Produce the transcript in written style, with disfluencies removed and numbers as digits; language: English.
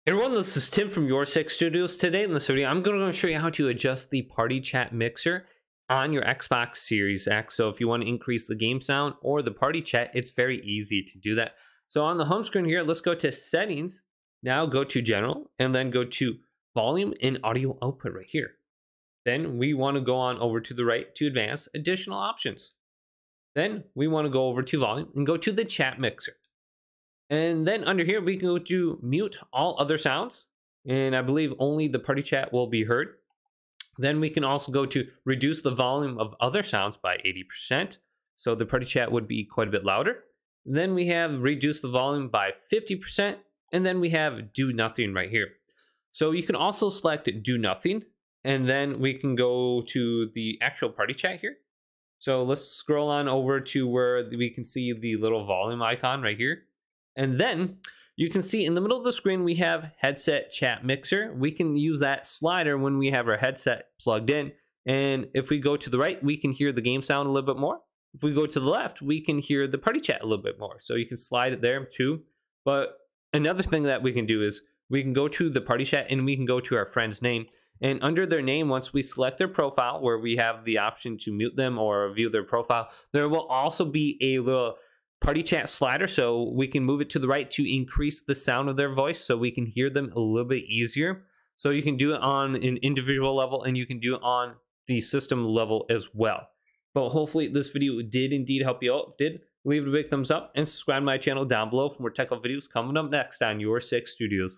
Hey everyone, this is Tim from YourSixStudios. Today in this video, I'm going to show you how to adjust the party chat mixer on your Xbox Series X. So if you want to increase the game sound or the party chat, it's very easy to do that. So on the home screen here, let's go to Settings. Now go to General and then go to Volume and Audio Output right here. Then we want to go on over to the right to Advanced Additional Options. Then we want to go over to Volume and go to the Chat Mixer. And then under here, we can go to mute all other sounds. And I believe only the party chat will be heard. Then we can also go to reduce the volume of other sounds by 80%. So the party chat would be quite a bit louder. Then we have reduce the volume by 50%. And then we have do nothing right here. So you can also select do nothing. And then we can go to the actual party chat here. So let's scroll on over to where we can see the little volume icon right here. And then you can see in the middle of the screen, we have headset chat mixer. We can use that slider when we have our headset plugged in. And if we go to the right, we can hear the game sound a little bit more. If we go to the left, we can hear the party chat a little bit more. So you can slide it there too. But another thing that we can do is we can go to the party chat and we can go to our friend's name. And under their name, once we select their profile, where we have the option to mute them or view their profile, there will also be a little party chat slider, so we can move it to the right to increase the sound of their voice so we can hear them a little bit easier. So you can do it on an individual level and you can do it on the system level as well. But hopefully this video did indeed help you out. If it did, leave it a big thumbs up and subscribe to my channel down below for more technical videos coming up next on YourSixStudios.